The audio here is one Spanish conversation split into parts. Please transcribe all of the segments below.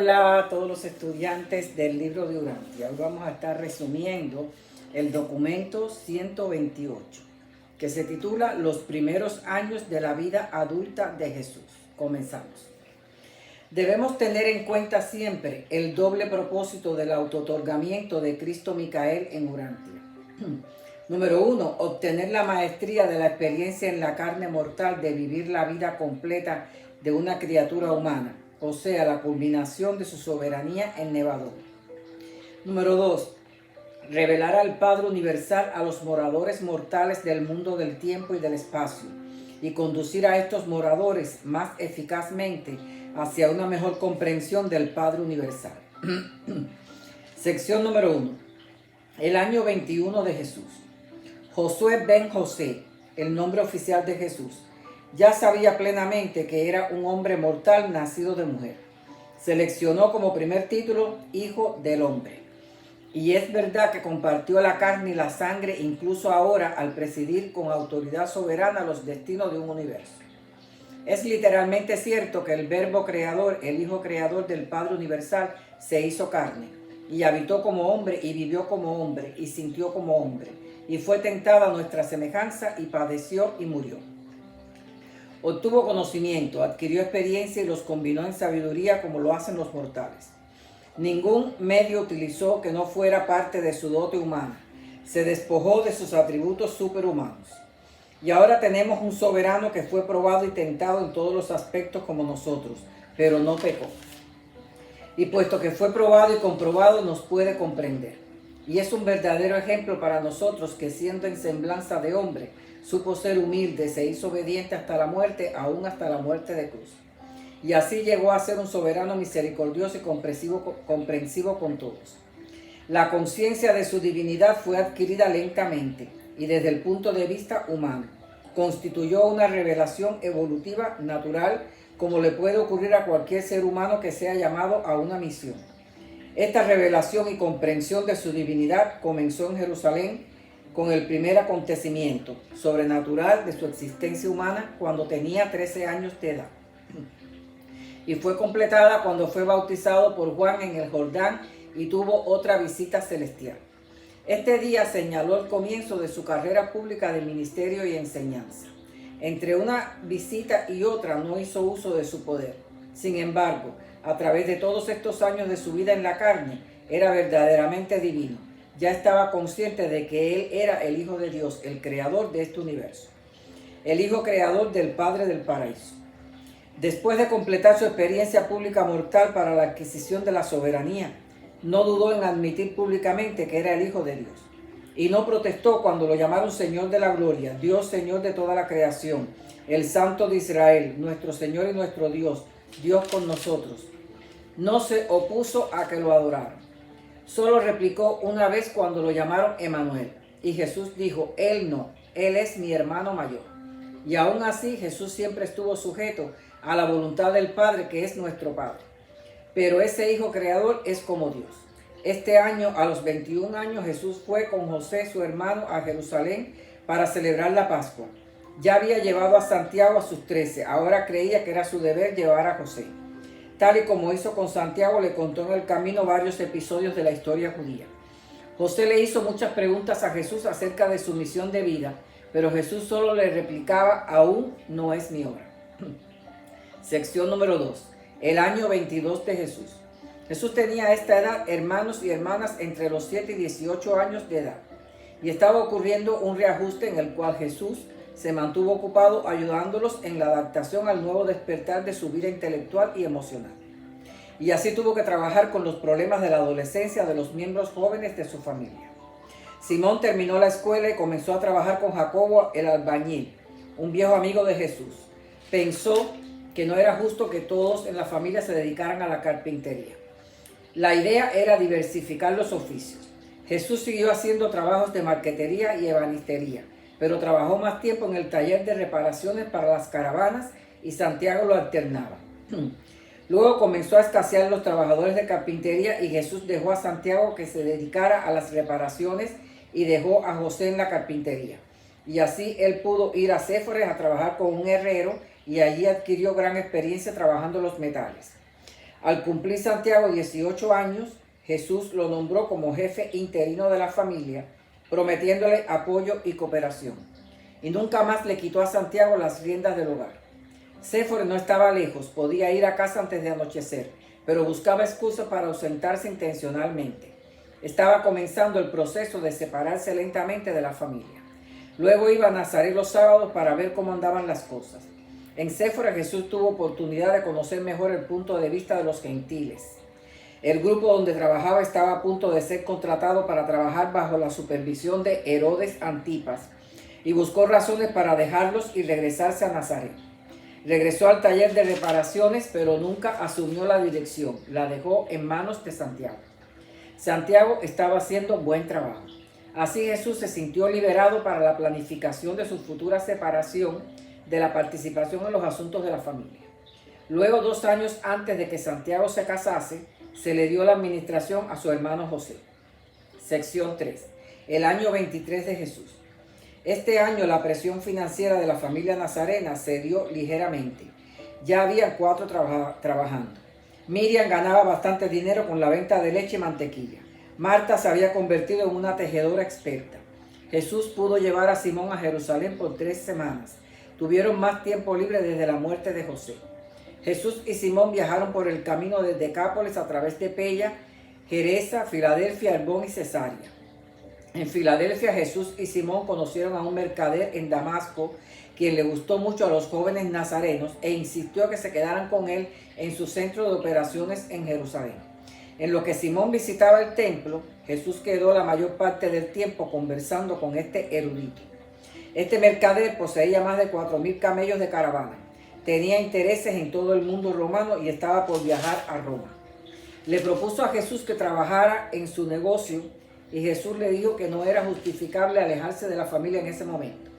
Hola a todos los estudiantes del libro de Urantia. Hoy vamos a estar resumiendo el documento 128, que se titula Los primeros años de la vida adulta de Jesús. Comenzamos. Debemos tener en cuenta siempre el doble propósito del autootorgamiento de Cristo Micael en Urantia. Número 1. Obtener la maestría de la experiencia en la carne mortal de vivir la vida completa de una criatura humana, o sea, la culminación de su soberanía en Nevadón. Número 2. Revelar al Padre Universal a los moradores mortales del mundo del tiempo y del espacio, y conducir a estos moradores más eficazmente hacia una mejor comprensión del Padre Universal. Sección número 1. El año 21 de Jesús. Josué ben José, el nombre oficial de Jesús, ya sabía plenamente que era un hombre mortal nacido de mujer. Seleccionó como primer título Hijo del Hombre. Y es verdad que compartió la carne y la sangre incluso ahora al presidir con autoridad soberana los destinos de un universo. Es literalmente cierto que el Verbo creador, el Hijo creador del Padre Universal, se hizo carne y habitó como hombre y vivió como hombre y sintió como hombre y fue tentado a nuestra semejanza y padeció y murió. Obtuvo conocimiento, adquirió experiencia y los combinó en sabiduría como lo hacen los mortales. Ningún medio utilizó que no fuera parte de su dote humana. Se despojó de sus atributos superhumanos. Y ahora tenemos un soberano que fue probado y tentado en todos los aspectos como nosotros, pero no pecó. Y puesto que fue probado y comprobado, nos puede comprender. Y es un verdadero ejemplo para nosotros que siendo en semblanza de hombre, supo ser humilde, se hizo obediente hasta la muerte, aún hasta la muerte de cruz. Y así llegó a ser un soberano misericordioso y comprensivo con todos. La conciencia de su divinidad fue adquirida lentamente y desde el punto de vista humano. Constituyó una revelación evolutiva natural como le puede ocurrir a cualquier ser humano que sea llamado a una misión. Esta revelación y comprensión de su divinidad comenzó en Jerusalén con el primer acontecimiento sobrenatural de su existencia humana cuando tenía 13 años de edad. Y fue completada cuando fue bautizado por Juan en el Jordán y tuvo otra visita celestial. Este día señaló el comienzo de su carrera pública de ministerio y enseñanza. Entre una visita y otra no hizo uso de su poder. Sin embargo, a través de todos estos años de su vida en la carne, era verdaderamente divino. Ya estaba consciente de que él era el Hijo de Dios, el creador de este universo, el Hijo creador del Padre del paraíso. Después de completar su experiencia pública mortal para la adquisición de la soberanía, no dudó en admitir públicamente que era el Hijo de Dios. Y no protestó cuando lo llamaron Señor de la Gloria, Dios Señor de toda la creación, el Santo de Israel, nuestro Señor y nuestro Dios, Dios con nosotros. No se opuso a que lo adoraran. Solo replicó una vez cuando lo llamaron Emanuel. Y Jesús dijo, Él no, Él es mi hermano mayor. Y aún así Jesús siempre estuvo sujeto a la voluntad del Padre, que es nuestro Padre. Pero ese Hijo creador es como Dios. Este año, a los 21 años, Jesús fue con José, su hermano, a Jerusalén para celebrar la Pascua. Ya había llevado a Santiago a sus 13. Ahora creía que era su deber llevar a José. Tal y como hizo con Santiago, le contó en el camino varios episodios de la historia judía. José le hizo muchas preguntas a Jesús acerca de su misión de vida, pero Jesús solo le replicaba, aún no es mi hora. Sección número 2. El año 22 de Jesús. Jesús tenía a esta edad hermanos y hermanas entre los 7 y 18 años de edad. Y estaba ocurriendo un reajuste en el cual Jesús se mantuvo ocupado ayudándolos en la adaptación al nuevo despertar de su vida intelectual y emocional. Y así tuvo que trabajar con los problemas de la adolescencia de los miembros jóvenes de su familia. Simón terminó la escuela y comenzó a trabajar con Jacobo el albañil, un viejo amigo de Jesús. Pensó que no era justo que todos en la familia se dedicaran a la carpintería. La idea era diversificar los oficios. Jesús siguió haciendo trabajos de marquetería y ebanistería, pero trabajó más tiempo en el taller de reparaciones para las caravanas y Santiago lo alternaba. Luego comenzó a escasear los trabajadores de carpintería y Jesús dejó a Santiago que se dedicara a las reparaciones y dejó a José en la carpintería. Y así él pudo ir a Séforis a trabajar con un herrero y allí adquirió gran experiencia trabajando los metales. Al cumplir Santiago 18 años, Jesús lo nombró como jefe interino de la familia, prometiéndole apoyo y cooperación. Y nunca más le quitó a Santiago las riendas del hogar. Séforo no estaba lejos, podía ir a casa antes de anochecer, pero buscaba excusas para ausentarse intencionalmente. Estaba comenzando el proceso de separarse lentamente de la familia. Luego iba a Nazaret los sábados para ver cómo andaban las cosas. En Séfora Jesús tuvo oportunidad de conocer mejor el punto de vista de los gentiles. El grupo donde trabajaba estaba a punto de ser contratado para trabajar bajo la supervisión de Herodes Antipas y buscó razones para dejarlos y regresarse a Nazaret. Regresó al taller de reparaciones, pero nunca asumió la dirección. La dejó en manos de Santiago. Santiago estaba haciendo buen trabajo. Así Jesús se sintió liberado para la planificación de su futura separación de la participación en los asuntos de la familia. Luego, 2 años antes de que Santiago se casase, se le dio la administración a su hermano José. Sección 3. El año 23 de Jesús. Este año la presión financiera de la familia nazarena cedió ligeramente. Ya había 4 trabajando. Miriam ganaba bastante dinero con la venta de leche y mantequilla. Marta se había convertido en una tejedora experta. Jesús pudo llevar a Simón a Jerusalén por 3 semanas. Tuvieron más tiempo libre desde la muerte de José. Jesús y Simón viajaron por el camino de Decápolis a través de Pella, Gerasa, Filadelfia, Herbón y Cesarea. En Filadelfia, Jesús y Simón conocieron a un mercader en Damasco, quien le gustó mucho a los jóvenes nazarenos e insistió que se quedaran con él en su centro de operaciones en Jerusalén. En lo que Simón visitaba el templo, Jesús quedó la mayor parte del tiempo conversando con este erudito. Este mercader poseía más de 4,000 camellos de caravana. Tenía intereses en todo el mundo romano y estaba por viajar a Roma. Le propuso a Jesús que trabajara en su negocio y Jesús le dijo que no era justificable alejarse de la familia en ese momento.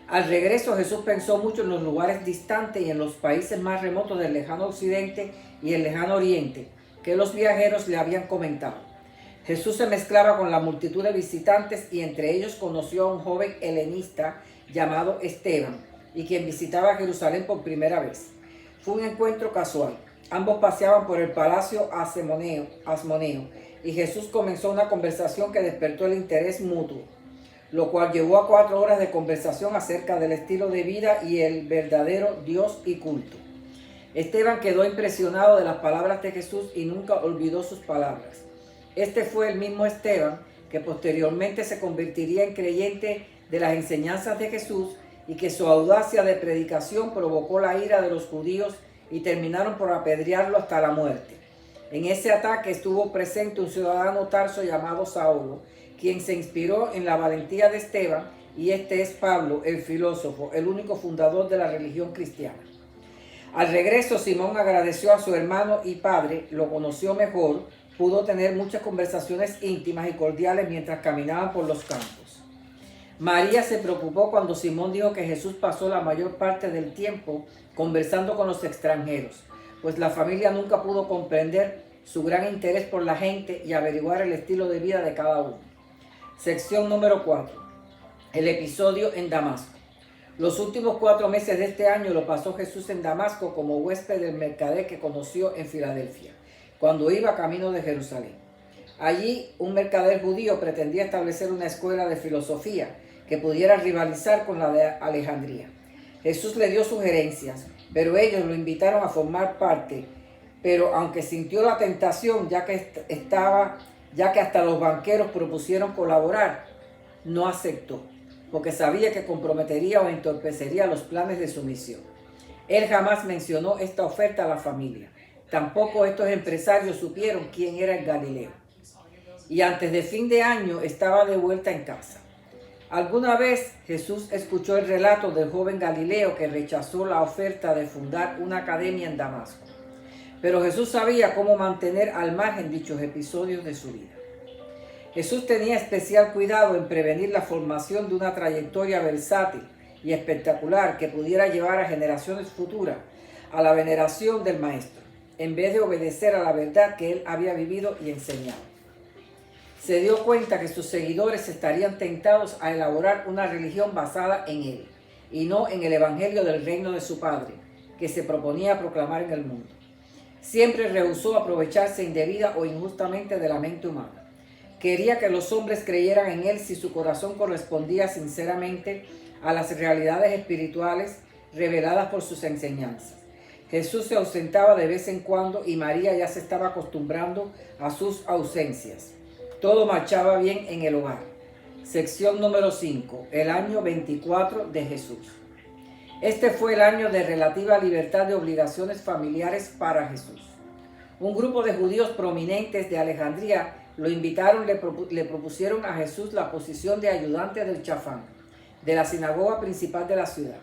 Al regreso, Jesús pensó mucho en los lugares distantes y en los países más remotos del lejano occidente y el lejano oriente que los viajeros le habían comentado. Jesús se mezclaba con la multitud de visitantes y entre ellos conoció a un joven helenista llamado Esteban y quien visitaba Jerusalén por primera vez. Fue un encuentro casual. Ambos paseaban por el palacio Asmoneo y Jesús comenzó una conversación que despertó el interés mutuo, lo cual llevó a 4 horas de conversación acerca del estilo de vida y el verdadero Dios y culto. Esteban quedó impresionado de las palabras de Jesús y nunca olvidó sus palabras. Este fue el mismo Esteban que posteriormente se convertiría en creyente de las enseñanzas de Jesús y que su audacia de predicación provocó la ira de los judíos y terminaron por apedrearlo hasta la muerte. En ese ataque estuvo presente un ciudadano tarso llamado Saulo, quien se inspiró en la valentía de Esteban, y este es Pablo, el filósofo, el único fundador de la religión cristiana. Al regreso, Simón agradeció a su hermano y padre, lo conoció mejor, pudo tener muchas conversaciones íntimas y cordiales mientras caminaban por los campos. María se preocupó cuando Simón dijo que Jesús pasó la mayor parte del tiempo conversando con los extranjeros, pues la familia nunca pudo comprender su gran interés por la gente y averiguar el estilo de vida de cada uno. Sección número 4. El episodio en Damasco. Los últimos 4 meses de este año lo pasó Jesús en Damasco como huésped del mercader que conoció en Filadelfia, cuando iba camino de Jerusalén. Allí, un mercader judío pretendía establecer una escuela de filosofía que pudiera rivalizar con la de Alejandría. Jesús le dio sugerencias, pero ellos lo invitaron a formar parte. Pero aunque sintió la tentación, ya que hasta los banqueros propusieron colaborar, no aceptó, porque sabía que comprometería o entorpecería los planes de su misión. Él jamás mencionó esta oferta a la familia. Tampoco estos empresarios supieron quién era el Galileo. Y antes de fin de año estaba de vuelta en casa. Alguna vez Jesús escuchó el relato del joven Galileo que rechazó la oferta de fundar una academia en Damasco. Pero Jesús sabía cómo mantener al margen dichos episodios de su vida. Jesús tenía especial cuidado en prevenir la formación de una trayectoria versátil y espectacular que pudiera llevar a generaciones futuras a la veneración del Maestro, en vez de obedecer a la verdad que él había vivido y enseñado. Se dio cuenta que sus seguidores estarían tentados a elaborar una religión basada en él, y no en el evangelio del reino de su Padre, que se proponía proclamar en el mundo. Siempre rehusó aprovecharse indebida o injustamente de la mente humana. Quería que los hombres creyeran en él si su corazón correspondía sinceramente a las realidades espirituales reveladas por sus enseñanzas. Jesús se ausentaba de vez en cuando y María ya se estaba acostumbrando a sus ausencias. Todo marchaba bien en el hogar. Sección número 5. El año 24 de Jesús. Este fue el año de relativa libertad de obligaciones familiares para Jesús. Un grupo de judíos prominentes de Alejandría lo invitaron, le propusieron a Jesús la posición de ayudante del chafán, de la sinagoga principal de la ciudad.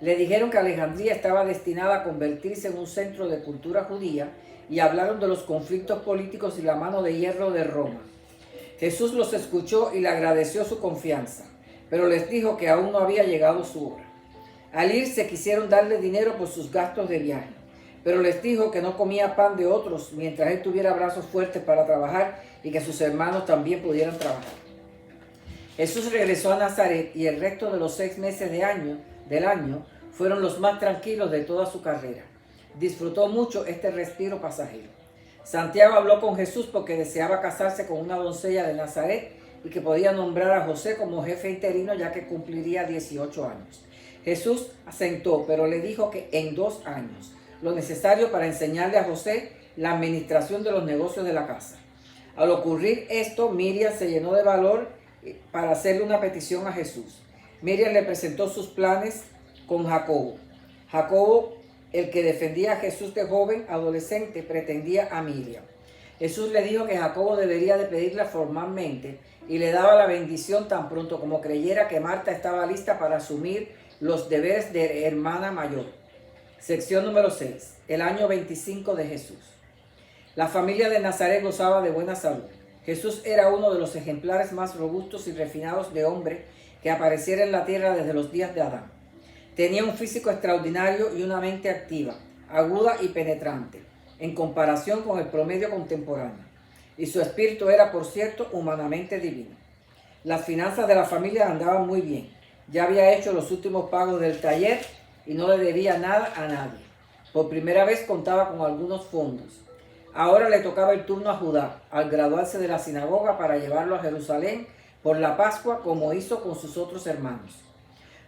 Le dijeron que Alejandría estaba destinada a convertirse en un centro de cultura judía y hablaron de los conflictos políticos y la mano de hierro de Roma. Jesús los escuchó y le agradeció su confianza, pero les dijo que aún no había llegado su hora. Al irse quisieron darle dinero por sus gastos de viaje, pero les dijo que no comía pan de otros mientras él tuviera brazos fuertes para trabajar y que sus hermanos también pudieran trabajar. Jesús regresó a Nazaret y el resto de los 6 meses del año fueron los más tranquilos de toda su carrera. Disfrutó mucho este respiro pasajero. Santiago habló con Jesús porque deseaba casarse con una doncella de Nazaret y que podía nombrar a José como jefe interino ya que cumpliría 18 años. Jesús asentó, pero le dijo que en 2 años, lo necesario para enseñarle a José la administración de los negocios de la casa. Al ocurrir esto, Miriam se llenó de valor para hacerle una petición a Jesús. Miriam le presentó sus planes con Jacobo. Jacobo, el que defendía a Jesús de joven adolescente, pretendía a Miriam. Jesús le dijo que Jacobo debería de pedirla formalmente y le daba la bendición tan pronto como creyera que Marta estaba lista para asumir los deberes de hermana mayor. Sección número 6. El año 25 de Jesús. La familia de Nazaret gozaba de buena salud. Jesús era uno de los ejemplares más robustos y refinados de hombre que apareciera en la tierra desde los días de Adán. Tenía un físico extraordinario y una mente activa, aguda y penetrante, en comparación con el promedio contemporáneo. Y su espíritu era, por cierto, humanamente divino. Las finanzas de la familia andaban muy bien. Ya había hecho los últimos pagos del taller y no le debía nada a nadie. Por primera vez contaba con algunos fondos. Ahora le tocaba el turno a Judá, al graduarse de la sinagoga para llevarlo a Jerusalén por la Pascua, como hizo con sus otros hermanos.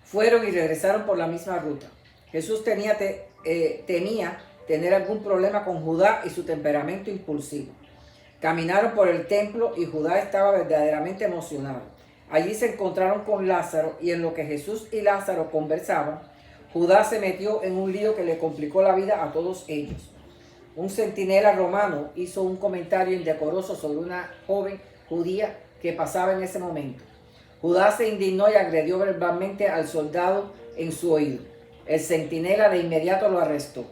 Fueron y regresaron por la misma ruta. Jesús temía tener algún problema con Judá y su temperamento impulsivo. Caminaron por el templo y Judá estaba verdaderamente emocionado. Allí se encontraron con Lázaro y en lo que Jesús y Lázaro conversaban, Judá se metió en un lío que le complicó la vida a todos ellos. Un centinela romano hizo un comentario indecoroso sobre una joven judía que pasaba en ese momento. Judá se indignó y agredió verbalmente al soldado en su oído. El centinela de inmediato lo arrestó.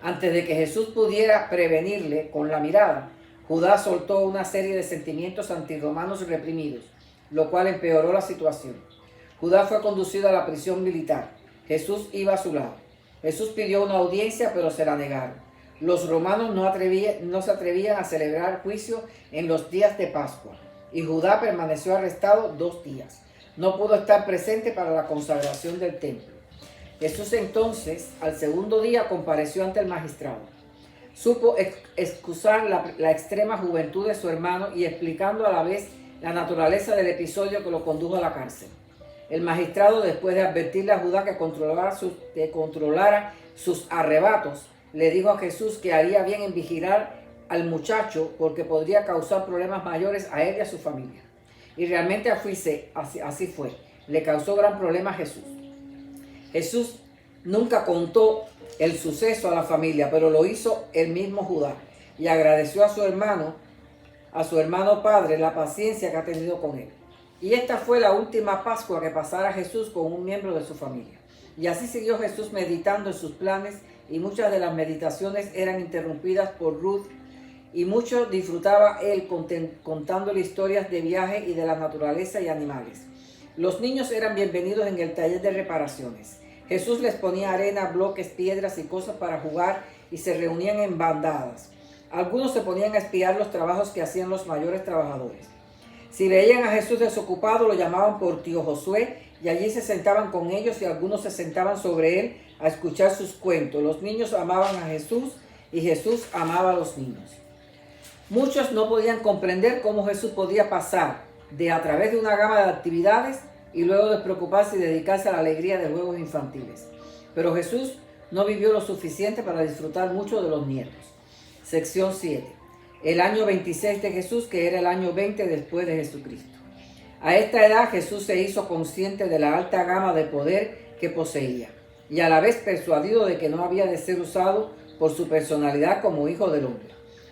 Antes de que Jesús pudiera prevenirle con la mirada, Judá soltó una serie de sentimientos antirromanos reprimidos, lo cual empeoró la situación. Judá fue conducido a la prisión militar. Jesús iba a su lado. Jesús pidió una audiencia, pero se la negaron. Los romanos no se atrevían a celebrar juicio en los días de Pascua, y Judá permaneció arrestado 2 días. No pudo estar presente para la consagración del templo. Jesús entonces, al segundo día, compareció ante el magistrado. Supo excusar la extrema juventud de su hermano y explicando a la vez la naturaleza del episodio que lo condujo a la cárcel. El magistrado, después de advertirle a Judá que controlara sus arrebatos, le dijo a Jesús que haría bien en vigilar al muchacho porque podría causar problemas mayores a él y a su familia. Y realmente así fue. Le causó gran problema a Jesús. Jesús nunca contó el suceso a la familia, pero lo hizo el mismo Judá y agradeció a su hermano padre, la paciencia que ha tenido con él. Y esta fue la última Pascua que pasara Jesús con un miembro de su familia. Y así siguió Jesús meditando en sus planes y muchas de las meditaciones eran interrumpidas por Ruth y mucho disfrutaba él contándole historias de viaje y de la naturaleza y animales. Los niños eran bienvenidos en el taller de reparaciones. Jesús les ponía arena, bloques, piedras y cosas para jugar y se reunían en bandadas. Algunos se ponían a espiar los trabajos que hacían los mayores trabajadores. Si veían a Jesús desocupado, lo llamaban por tío Josué y allí se sentaban con ellos y algunos se sentaban sobre él a escuchar sus cuentos. Los niños amaban a Jesús y Jesús amaba a los niños. Muchos no podían comprender cómo Jesús podía pasar de a través de una gama de actividades y luego despreocuparse y dedicarse a la alegría de juegos infantiles. Pero Jesús no vivió lo suficiente para disfrutar mucho de los nietos. Sección 7. El año 26 de Jesús, que era el año 20 después de Jesucristo. A esta edad Jesús se hizo consciente de la alta gama de poder que poseía y a la vez persuadido de que no había de ser usado por su personalidad como hijo del hombre.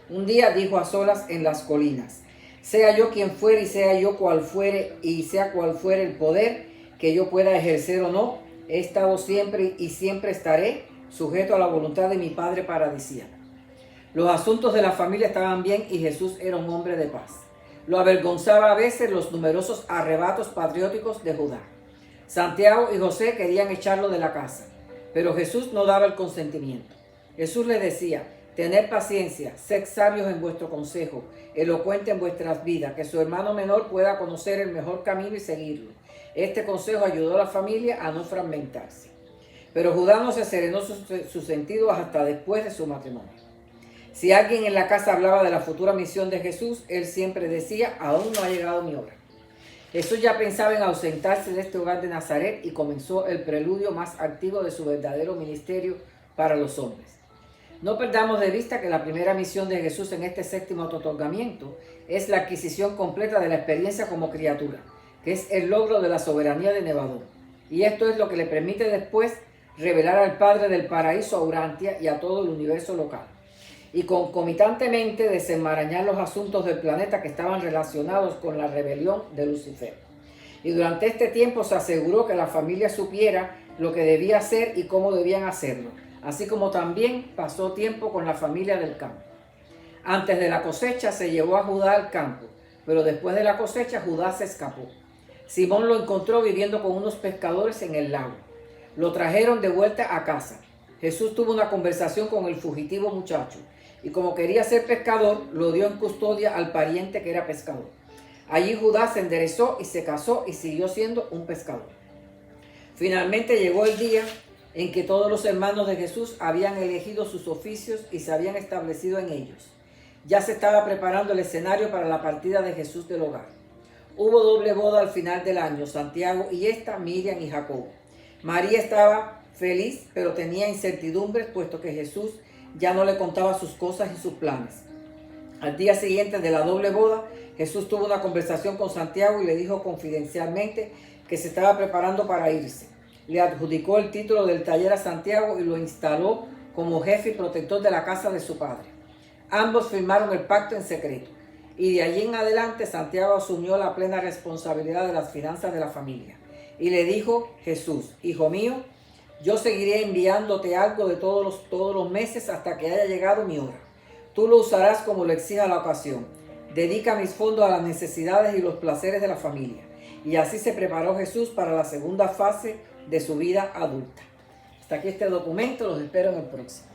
Un día dijo a solas en las colinas: sea yo quien fuere y sea yo cual fuere y sea cual fuere el poder que yo pueda ejercer o no, he estado siempre y siempre estaré sujeto a la voluntad de mi Padre paradisíaco. Los asuntos de la familia estaban bien y Jesús era un hombre de paz. Lo avergonzaba a veces los numerosos arrebatos patrióticos de Judá. Santiago y José querían echarlo de la casa, pero Jesús no daba el consentimiento. Jesús les decía: tened paciencia, sed sabios en vuestro consejo, elocuente en vuestras vidas, que su hermano menor pueda conocer el mejor camino y seguirlo. Este consejo ayudó a la familia a no fragmentarse. Pero Judá no se serenó sus sentidos hasta después de su matrimonio. Si alguien en la casa hablaba de la futura misión de Jesús, él siempre decía: aún no ha llegado mi hora. Jesús ya pensaba en ausentarse de este hogar de Nazaret y comenzó el preludio más activo de su verdadero ministerio para los hombres. No perdamos de vista que la primera misión de Jesús en este séptimo otorgamiento es la adquisición completa de la experiencia como criatura, que es el logro de la soberanía de Nevadón. Y esto es lo que le permite después revelar al Padre del paraíso a Urantia y a todo el universo local, y concomitantemente desenmarañar los asuntos del planeta que estaban relacionados con la rebelión de Lucifer. Y durante este tiempo se aseguró que la familia supiera lo que debía hacer y cómo debían hacerlo, así como también pasó tiempo con la familia del campo. Antes de la cosecha se llevó a Judá al campo, pero después de la cosecha Judá se escapó. Simón lo encontró viviendo con unos pescadores en el lago. Lo trajeron de vuelta a casa. Jesús tuvo una conversación con el fugitivo muchacho y como quería ser pescador, lo dio en custodia al pariente que era pescador. Allí Judá se enderezó y se casó y siguió siendo un pescador. Finalmente llegó el día en que todos los hermanos de Jesús habían elegido sus oficios y se habían establecido en ellos. Ya se estaba preparando el escenario para la partida de Jesús del hogar. Hubo doble boda al final del año, Santiago y Miriam y Jacobo. María estaba feliz, pero tenía incertidumbres, puesto que Jesús ya no le contaba sus cosas y sus planes. Al día siguiente de la doble boda, Jesús tuvo una conversación con Santiago y le dijo confidencialmente que se estaba preparando para irse. Le adjudicó el título del taller a Santiago y lo instaló como jefe y protector de la casa de su padre. Ambos firmaron el pacto en secreto y de allí en adelante Santiago asumió la plena responsabilidad de las finanzas de la familia. Y le dijo Jesús: hijo mío, yo seguiré enviándote algo de todos los meses hasta que haya llegado mi hora. Tú lo usarás como lo exija la ocasión. Dedica mis fondos a las necesidades y los placeres de la familia. Y así se preparó Jesús para la segunda fase de su vida adulta. Hasta aquí este documento, los espero en el próximo.